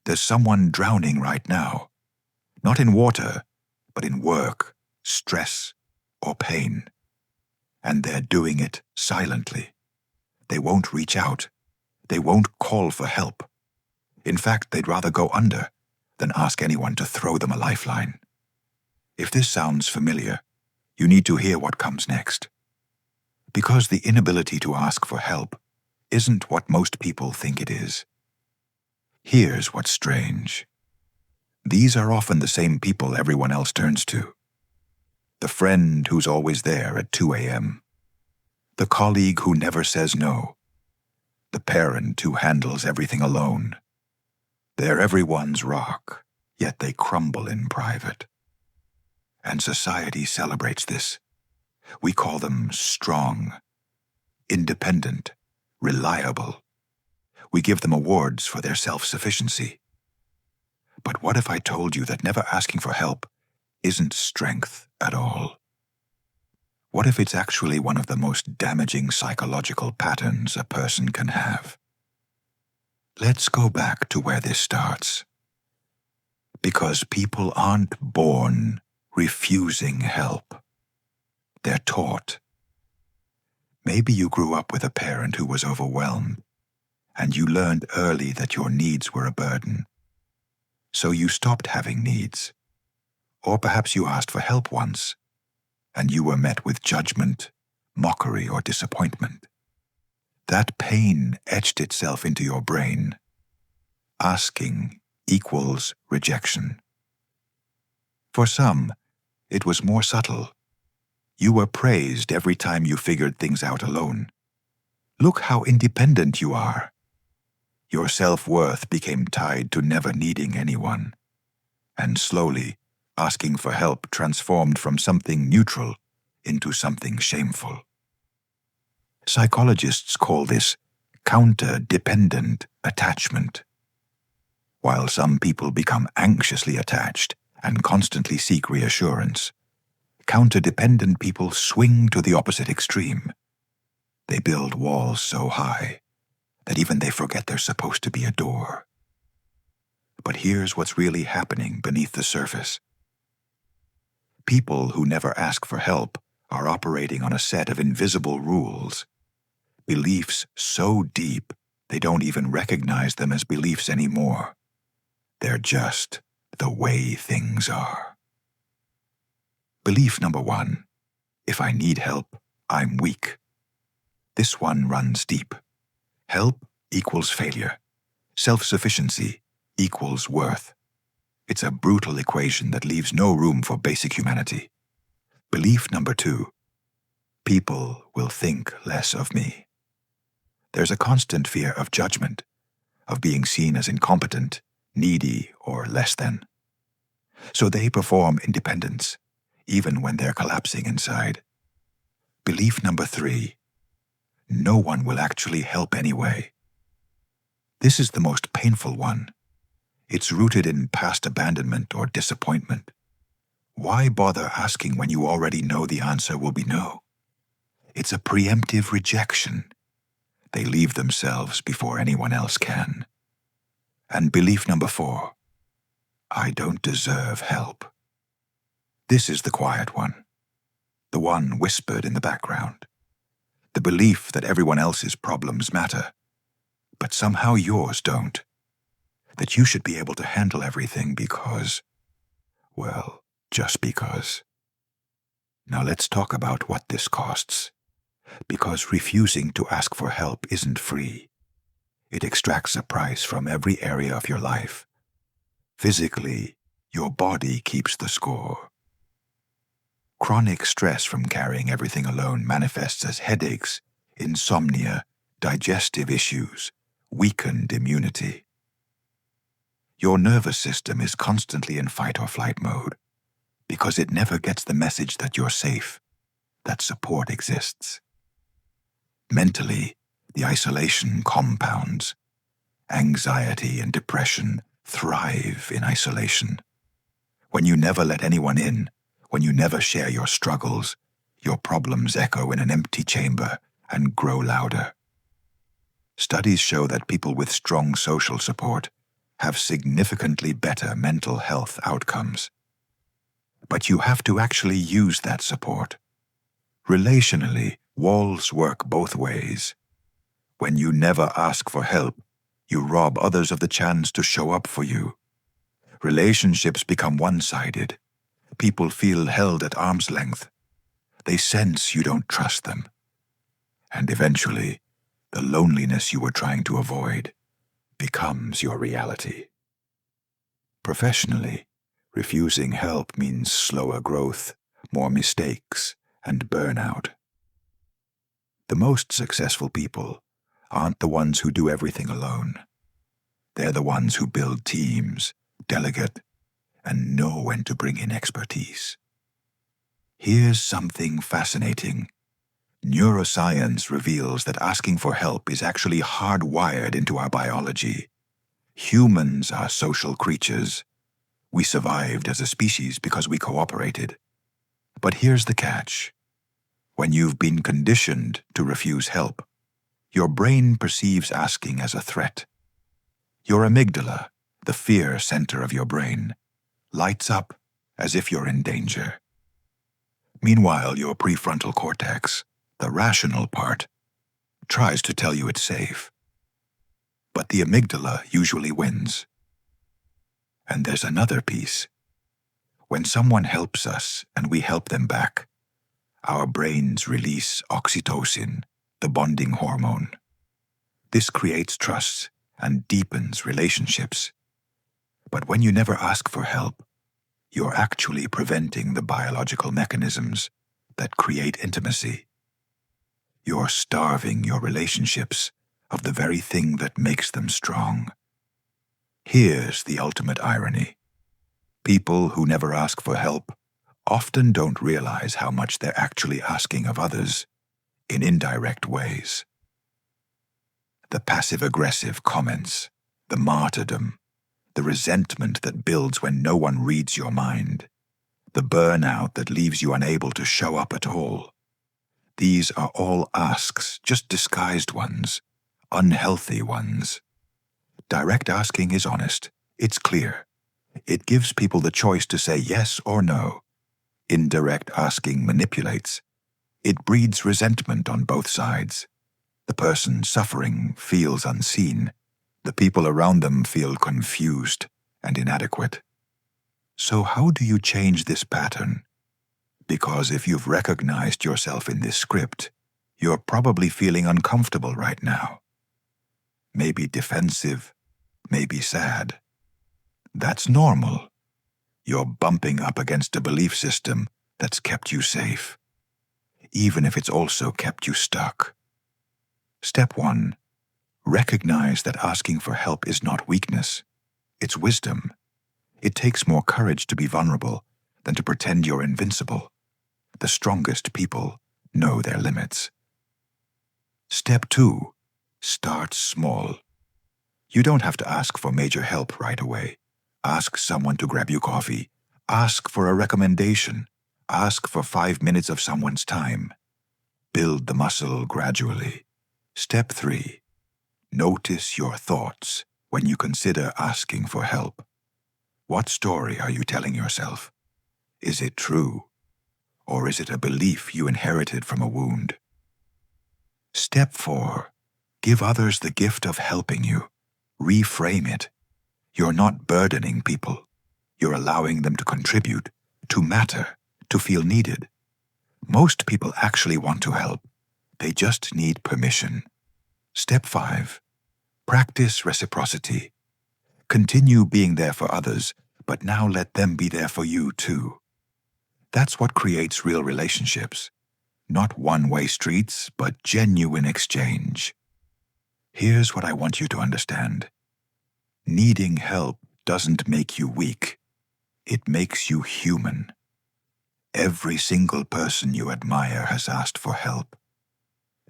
There's someone drowning right now, not in water, but in work, stress, or pain. And they're doing it silently. They won't reach out. They won't call for help. In fact, they'd rather go under than ask anyone to throw them a lifeline. If this sounds familiar, you need to hear what comes next. Because the inability to ask for help isn't what most people think it is. Here's what's strange. These are often the same people everyone else turns to. The friend who's always there at 2 a.m. The colleague who never says no. The parent who handles everything alone. They're everyone's rock, yet they crumble in private. And society celebrates this. We call them strong, independent, reliable. We give them awards for their self-sufficiency. But what if I told you that never asking for help isn't strength at all? What if it's actually one of the most damaging psychological patterns a person can have? Let's go back to where this starts. Because people aren't born refusing help. They're taught. Maybe you grew up with a parent who was overwhelmed, and you learned early that your needs were a burden. So you stopped having needs. Or perhaps you asked for help once, and you were met with judgment, mockery, or disappointment. That pain etched itself into your brain. Asking equals rejection. For some, it was more subtle. You were praised every time you figured things out alone. Look how independent you are. Your self-worth became tied to never needing anyone. And slowly, asking for help transformed from something neutral into something shameful. Psychologists call this counterdependent attachment. While some people become anxiously attached and constantly seek reassurance, counterdependent people swing to the opposite extreme. They build walls so high that even they forget there's supposed to be a door. But here's what's really happening beneath the surface. People who never ask for help are operating on a set of invisible rules, beliefs so deep they don't even recognize them as beliefs anymore. They're just the way things are. Belief number 1, if I need help, I'm weak. This one runs deep. Help equals failure. Self-sufficiency equals worth. It's a brutal equation that leaves no room for basic humanity. Belief number 2, people will think less of me. There's a constant fear of judgment, of being seen as incompetent, needy, or less than. So they perform independence, even when they're collapsing inside. Belief number 3, no one will actually help anyway. This is the most painful one. It's rooted in past abandonment or disappointment. Why bother asking when you already know the answer will be no? It's a preemptive rejection. They leave themselves before anyone else can. And belief number 4, I don't deserve help. This is the quiet one, the one whispered in the background. The belief that everyone else's problems matter, but somehow yours don't. That you should be able to handle everything because, well, just because. Now let's talk about what this costs. Because refusing to ask for help isn't free. It extracts a price from every area of your life. Physically, your body keeps the score. Chronic stress from carrying everything alone manifests as headaches, insomnia, digestive issues, weakened immunity. Your nervous system is constantly in fight or flight mode because it never gets the message that you're safe, that support exists. Mentally, the isolation compounds. Anxiety and depression thrive in isolation. When you never let anyone in, when you never share your struggles, your problems echo in an empty chamber and grow louder. Studies show that people with strong social support have significantly better mental health outcomes. But you have to actually use that support. Relationally, walls work both ways. When you never ask for help, you rob others of the chance to show up for you. Relationships become one-sided. People feel held at arm's length. They sense you don't trust them. And eventually, the loneliness you were trying to avoid becomes your reality. Professionally, refusing help means slower growth, more mistakes, and burnout. The most successful people aren't the ones who do everything alone. They're the ones who build teams, delegate, and know when to bring in expertise. Here's something fascinating. Neuroscience reveals that asking for help is actually hardwired into our biology. Humans are social creatures. We survived as a species because we cooperated. But here's the catch. When you've been conditioned to refuse help, your brain perceives asking as a threat. Your amygdala, the fear center of your brain, lights up as if you're in danger. Meanwhile, your prefrontal cortex, the rational part, tries to tell you it's safe. But the amygdala usually wins. And there's another piece. When someone helps us and we help them back, our brains release oxytocin, the bonding hormone. This creates trust and deepens relationships. But when you never ask for help, you're actually preventing the biological mechanisms that create intimacy. You're starving your relationships of the very thing that makes them strong. Here's the ultimate irony. People who never ask for help often don't realize how much they're actually asking of others in indirect ways. The passive-aggressive comments, the martyrdom, the resentment that builds when no one reads your mind, the burnout that leaves you unable to show up at all. These are all asks, just disguised ones, unhealthy ones. Direct asking is honest. It's clear. It gives people the choice to say yes or no. Indirect asking manipulates. It breeds resentment on both sides. The person suffering feels unseen. The people around them feel confused and inadequate. So how do you change this pattern? Because if you've recognized yourself in this script, you're probably feeling uncomfortable right now. Maybe defensive, maybe sad. That's normal. You're bumping up against a belief system that's kept you safe, even if it's also kept you stuck. Step 1. Recognize that asking for help is not weakness. It's wisdom. It takes more courage to be vulnerable than to pretend you're invincible. The strongest people know their limits. Step 2. Start small. You don't have to ask for major help right away. Ask someone to grab you coffee. Ask for a recommendation. Ask for 5 minutes of someone's time. Build the muscle gradually. Step 3. Notice your thoughts when you consider asking for help. What story are you telling yourself? Is it true? Or is it a belief you inherited from a wound? Step 4. Give others the gift of helping you. Reframe it. You're not burdening people. You're allowing them to contribute, to matter, to feel needed. Most people actually want to help. They just need permission. Step 5. Practice reciprocity. Continue being there for others, but now let them be there for you too. That's what creates real relationships. Not one-way streets, but genuine exchange. Here's what I want you to understand. Needing help doesn't make you weak. It makes you human. Every single person you admire has asked for help.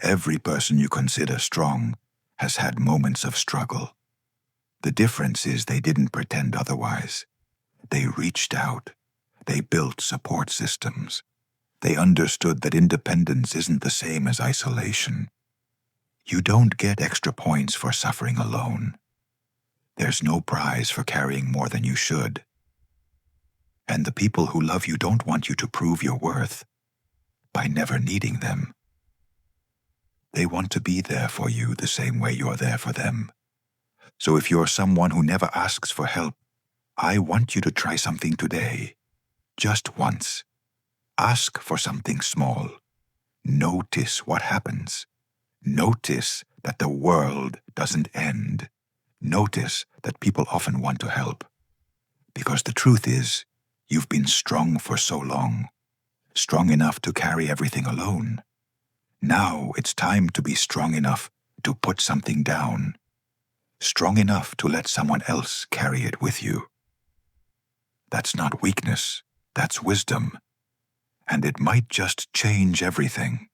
Every person you consider strong has had moments of struggle. The difference is they didn't pretend otherwise. They reached out. They built support systems. They understood that independence isn't the same as isolation. You don't get extra points for suffering alone. There's no prize for carrying more than you should. And the people who love you don't want you to prove your worth by never needing them. They want to be there for you the same way you're there for them. So if you're someone who never asks for help, I want you to try something today. Just once. Ask for something small. Notice what happens. Notice that the world doesn't end. Notice that people often want to help. Because the truth is, you've been strong for so long. Strong enough to carry everything alone. Now it's time to be strong enough to put something down. Strong enough to let someone else carry it with you. That's not weakness, that's wisdom. And it might just change everything.